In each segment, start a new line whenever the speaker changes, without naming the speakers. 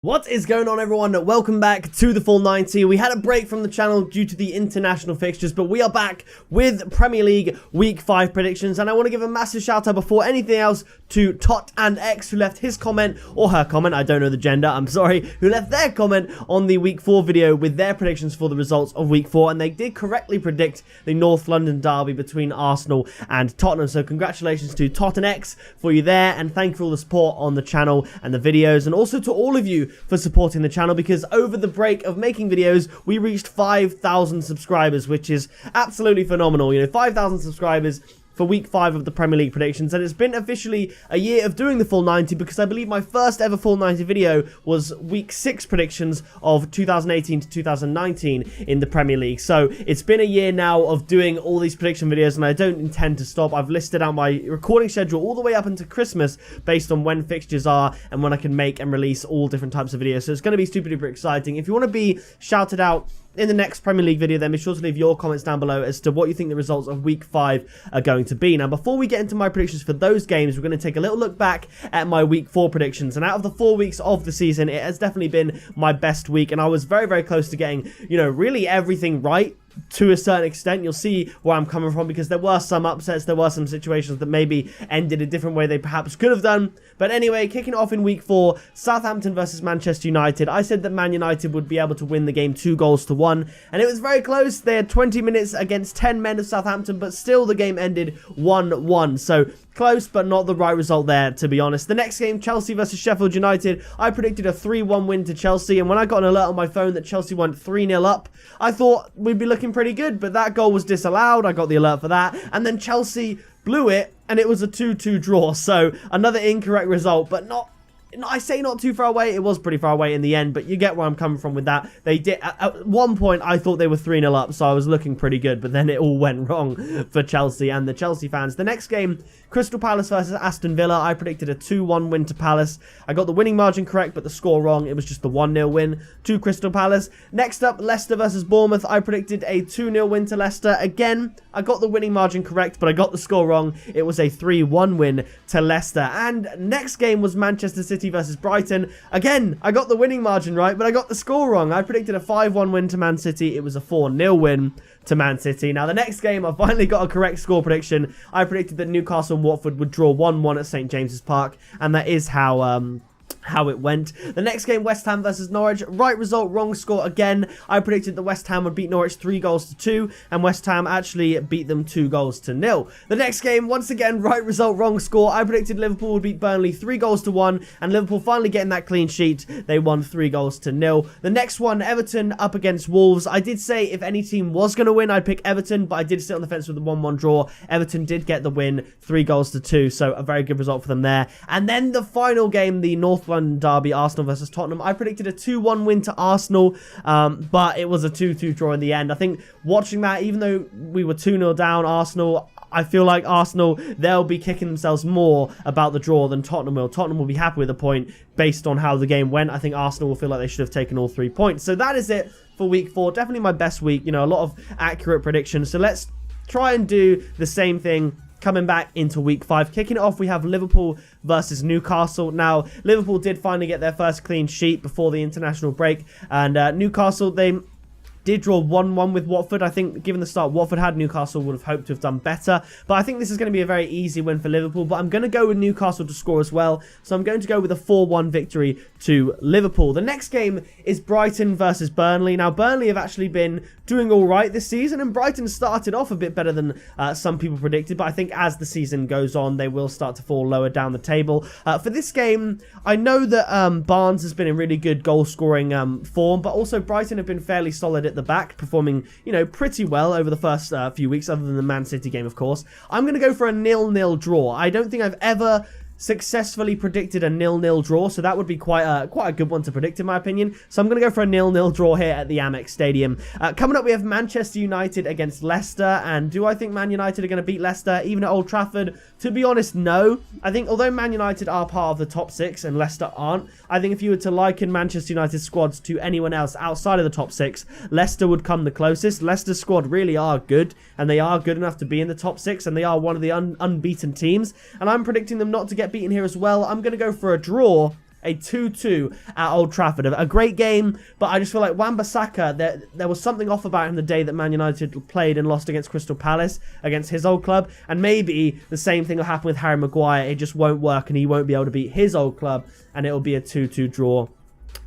What is going on, everyone? Welcome back to the Full 90. We had a break from the channel due to the international fixtures, but we are back with Premier League Week 5 predictions, and I want to give a massive shout out before anything else to Tot and X, who left his comment, or her comment, I don't know the gender, I'm sorry, who left their comment on the Week 4 video with their predictions for the results of Week 4, and they did correctly predict the North London derby between Arsenal and Tottenham, so congratulations to Tot and X for you there, and thank you for all the support on the channel and the videos, and also to all of you for supporting the channel, because over the break of making videos we reached 5,000 subscribers, which is absolutely phenomenal. You know, 5,000 subscribers for Week 5 of the Premier League predictions, and it's been officially a year of doing the Full 90, because I believe my first ever Full 90 video was Week 6 predictions of 2018 to 2019 in the Premier League. So it's been a year now of doing all these prediction videos, and I don't intend to stop. I've listed out my recording schedule all the way up into Christmas based on when fixtures are and when I can make and release all different types of videos. So it's going to be super duper exciting. If you want to be shouted out in the next Premier League video, then be sure to leave your comments down below as to what you think the results of Week 5 are going to be. Now, before we get into my predictions for those games, we're going to take a little look back at my Week 4 predictions. And out of the 4 weeks of the season, it has definitely been my best week. And I was very, very close to getting, you know, really everything right. To a certain extent, you'll see where I'm coming from, because there were some upsets, there were some situations that maybe ended a different way they perhaps could have done. But anyway, kicking off in Week 4, Southampton versus Manchester United. I said that Man United would be able to win the game 2-1, and it was very close. They had 20 minutes against 10 men of Southampton, but still the game ended 1-1. So close, but not the right result there, to be honest. The next game, Chelsea versus Sheffield United. I predicted a 3-1 win to Chelsea, and when I got an alert on my phone that Chelsea went 3-0 up, I thought we'd be looking pretty good, but that goal was disallowed. I got the alert for that, and then Chelsea blew it, and it was a 2-2 draw. So another incorrect result, but not, I say not too far away. It was pretty far away in the end, but you get where I'm coming from with that. They did, at one point, I thought they were 3-0 up, so I was looking pretty good, but then it all went wrong for Chelsea and the Chelsea fans. The next game, Crystal Palace versus Aston Villa. I predicted a 2-1 win to Palace. I got the winning margin correct, but the score wrong. It was just the 1-0 win to Crystal Palace. Next up, Leicester versus Bournemouth. I predicted a 2-0 win to Leicester. Again, I got the winning margin correct, but I got the score wrong. It was a 3-1 win to Leicester. And next game was Manchester City versus Brighton. Again, I got the winning margin right, but I got the score wrong. I predicted a 5-1 win to Man City. It was a 4-0 win to Man City. Now, the next game, I finally got a correct score prediction. I predicted that Newcastle and Watford would draw 1-1 at St. James's Park, and that is how it went. The next game, West Ham versus Norwich. Right result, wrong score again. I predicted that West Ham would beat Norwich 3-2, and West Ham actually beat them 2-0. The next game, once again, right result, wrong score. I predicted Liverpool would beat Burnley 3-1, and Liverpool finally getting that clean sheet. They won 3-0. The next one, Everton up against Wolves. I did say if any team was going to win, I'd pick Everton, but I did sit on the fence with the 1-1 draw. Everton did get the win, 3-2, so a very good result for them there. And then the final game, the North London derby, Arsenal versus Tottenham. I predicted a 2-1 win to Arsenal, but it was a 2-2 draw in the end. I think watching that, even though we were 2-0 down, Arsenal, I feel like Arsenal, they'll be kicking themselves more about the draw than Tottenham will. Tottenham will be happy with a point based on how the game went. I think Arsenal will feel like they should have taken all 3 points. So that is it for Week 4. Definitely my best week. You know, a lot of accurate predictions. So let's try and do the same thing coming back into Week 5. Kicking it off, we have Liverpool versus Newcastle. Now, Liverpool did finally get their first clean sheet before the international break, and Newcastle, they did draw 1-1 with Watford. I think given the start Watford had, Newcastle would have hoped to have done better. But I think this is going to be a very easy win for Liverpool. But I'm going to go with Newcastle to score as well. So I'm going to go with a 4-1 victory to Liverpool. The next game is Brighton versus Burnley. Now, Burnley have actually been doing all right this season, and Brighton started off a bit better than some people predicted. But I think as the season goes on, they will start to fall lower down the table. For this game, I know that Barnes has been in really good goal-scoring form, but also Brighton have been fairly solid at the back, performing, you know, pretty well over the first few weeks, other than the Man City game, of course. I'm going to go for a 0-0 draw. I don't think I've ever successfully predicted a 0-0 draw, so that would be quite a good one to predict in my opinion. So I'm going to go for a 0-0 draw here at the Amex Stadium. Coming up, we have Manchester United against Leicester, and do I think Man United are going to beat Leicester even at Old Trafford? To be honest, no. I think although Man United are part of the top 6 and Leicester aren't, I think if you were to liken Manchester United's squads to anyone else outside of the top 6, Leicester would come the closest. Leicester's squad really are good, and they are good enough to be in the top 6, and they are one of the unbeaten teams, and I'm predicting them not to get beaten here as well. I'm going to go for a draw a 2-2 at Old Trafford. A great game, but I just feel like Wan-Bissaka, there was something off about him the day that Man United played and lost against Crystal Palace, against his old club, and maybe the same thing will happen with Harry Maguire. It just won't work and he won't be able to beat his old club, and it'll be a 2-2 draw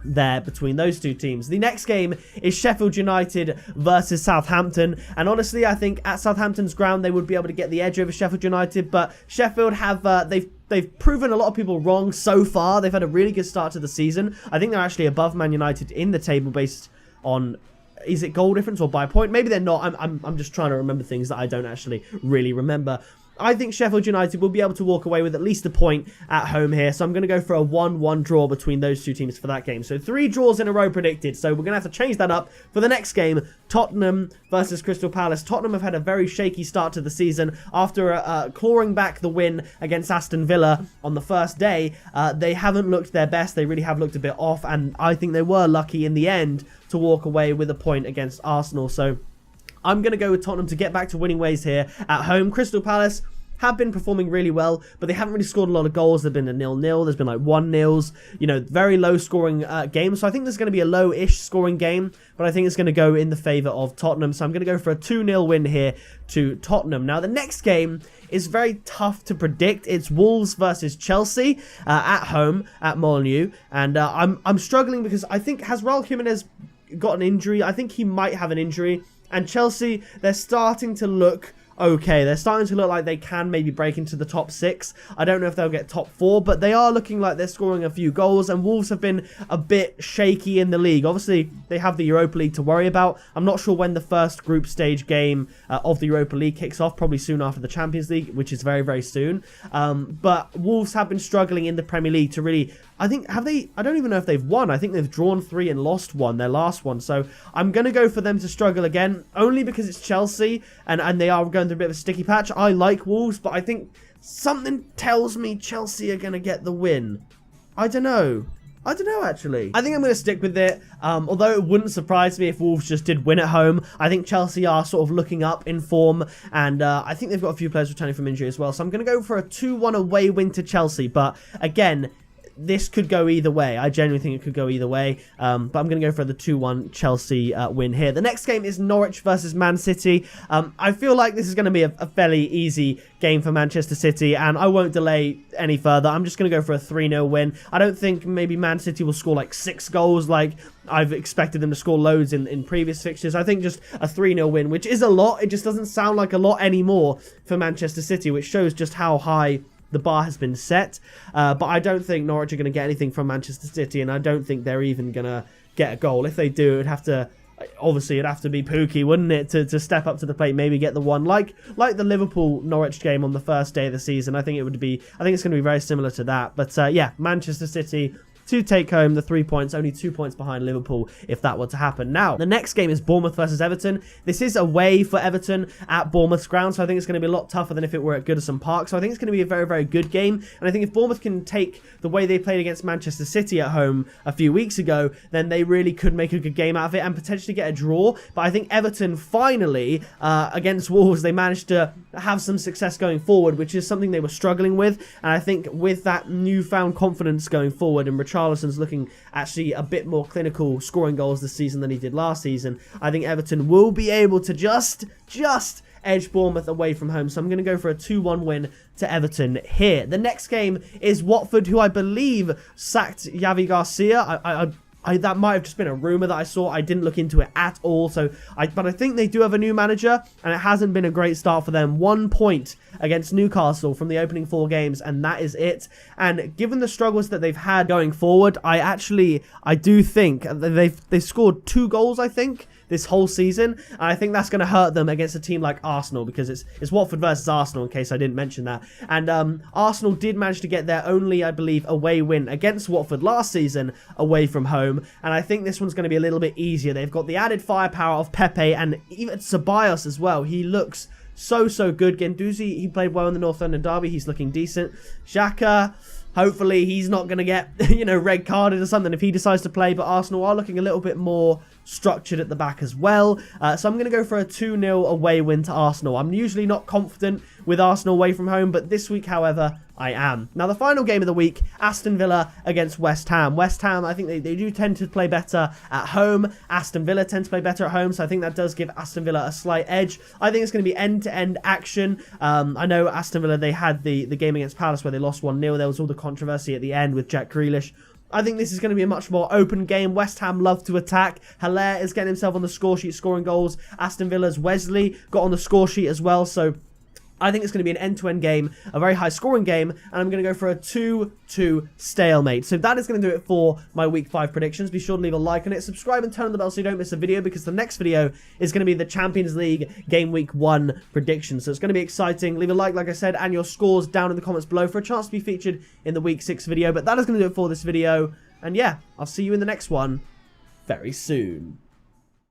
there between those two teams. The next game is Sheffield United versus Southampton, and honestly I think at Southampton's ground they would be able to get the edge over Sheffield United, but Sheffield have they've proven a lot of people wrong so far. They've had a really good start to the season. I think they're actually above Man United in the table based on, is it goal difference or by point? Maybe they're not. I'm just trying to remember things that I don't actually really remember. I think Sheffield United will be able to walk away with at least a point at home here. So I'm going to go for a 1-1 draw between those two teams for that game. So 3 draws in a row predicted. So we're going to have to change that up for the next game. Tottenham versus Crystal Palace. Tottenham have had a very shaky start to the season. After clawing back the win against Aston Villa on the first day, they haven't looked their best. They really have looked a bit off. And I think they were lucky in the end to walk away with a point against Arsenal. So I'm going to go with Tottenham to get back to winning ways here at home. Crystal Palace have been performing really well, but they haven't really scored a lot of goals. They've been a 0-0. There's been like 1-0s, you know, very low scoring games. So I think there's going to be a low-ish scoring game, but I think it's going to go in the favour of Tottenham. So I'm going to go for a 2-0 win here to Tottenham. Now, the next game is very tough to predict. It's Wolves versus Chelsea at home at Molineux. And I'm struggling because I think, has Raul Jimenez got an injury? I think he might have an injury. And Chelsea, they're starting to look okay. They're starting to look like they can maybe break into the top 6. I don't know if they'll get top 4, but they are looking like they're scoring a few goals, and Wolves have been a bit shaky in the league. Obviously, they have the Europa League to worry about. I'm not sure when the first group stage game of the Europa League kicks off, probably soon after the Champions League, which is very, very soon. But Wolves have been struggling in the Premier League to really, I think, have they, I don't even know if they've won. I think they've drawn 3 and lost 1, their last one. So I'm going to go for them to struggle again, only because it's Chelsea, and they are going through a bit of a sticky patch. I like Wolves, but I think something tells me Chelsea are going to get the win. I don't know, actually. I think I'm going to stick with it, although it wouldn't surprise me if Wolves just did win at home. I think Chelsea are sort of looking up in form, and I think they've got a few players returning from injury as well. So I'm going to go for a 2-1 away win to Chelsea, but again, this could go either way. I genuinely think it could go either way. But I'm going to go for the 2-1 Chelsea win here. The next game is Norwich versus Man City. I feel like this is going to be a fairly easy game for Manchester City, and I won't delay any further. I'm just going to go for a 3-0 win. I don't think maybe Man City will score like 6 goals like I've expected them to score loads in previous fixtures. I think just a 3-0 win, which is a lot. It just doesn't sound like a lot anymore for Manchester City, which shows just how high the bar has been set, but I don't think Norwich are going to get anything from Manchester City, and I don't think they're even going to get a goal. If they do, it'd have to, obviously it'd have to be Pukki, wouldn't it, to step up to the plate, maybe get the one, like the Liverpool-Norwich game on the first day of the season. I think it's going to be very similar to that, but yeah, Manchester City to take home the 3 points, only 2 points behind Liverpool if that were to happen. Now, the next game is Bournemouth versus Everton. This is away for Everton at Bournemouth's ground, so I think it's going to be a lot tougher than if it were at Goodison Park. So I think it's going to be a very, very good game, and I think if Bournemouth can take the way they played against Manchester City at home a few weeks ago, then they really could make a good game out of it and potentially get a draw. But I think Everton finally, against Wolves, they managed to have some success going forward, which is something they were struggling with, and I think with that newfound confidence going forward, and Richarlison's looking actually a bit more clinical scoring goals this season than he did last season, I think Everton will be able to just edge Bournemouth away from home. So I'm going to go for a 2-1 win to Everton here. The next game is Watford, who I believe sacked Javi Garcia. That might have just been a rumour that I saw. I didn't look into it at all. But I think they do have a new manager, and it hasn't been a great start for them. 1 point against Newcastle from the opening 4 games, and that is it. And given the struggles that they've had going forward, I do think they've scored 2 goals, I think, this whole season, and I think that's going to hurt them against a team like Arsenal, because it's Watford versus Arsenal, in case I didn't mention that. And Arsenal did manage to get their only, I believe, away win against Watford last season away from home, and I think this one's going to be a little bit easier. They've got the added firepower of Pepe, and even Ceballos as well. He looks so good. Guendouzi, he played well in the North London derby. He's looking decent. Xhaka, hopefully he's not going to get, red carded or something if he decides to play, but Arsenal are looking a little bit more structured at the back as well. So I'm going to go for a 2-0 away win to Arsenal. I'm usually not confident with Arsenal away from home, but this week, however, I am. Now, the final game of the week, Aston Villa against West Ham. West Ham, I think they do tend to play better at home. Aston Villa tend to play better at home, so I think that does give Aston Villa a slight edge. I think it's going to be end-to-end action. I know Aston Villa, they had the game against Palace where they lost 1-0. There was all the controversy at the end with Jack Grealish. I think this is going to be a much more open game. West Ham love to attack. Haller is getting himself on the score sheet, scoring goals. Aston Villa's Wesley got on the score sheet as well, so I think it's going to be an end-to-end game, a very high-scoring game, and I'm going to go for a 2-2 stalemate. So that is going to do it for my Week 5 predictions. Be sure to leave a like on it, subscribe, and turn on the bell so you don't miss a video, because the next video is going to be the Champions League Game Week 1 predictions. So it's going to be exciting. Leave a like I said, and your scores down in the comments below for a chance to be featured in the Week 6 video. But that is going to do it for this video, and yeah, I'll see you in the next one very soon.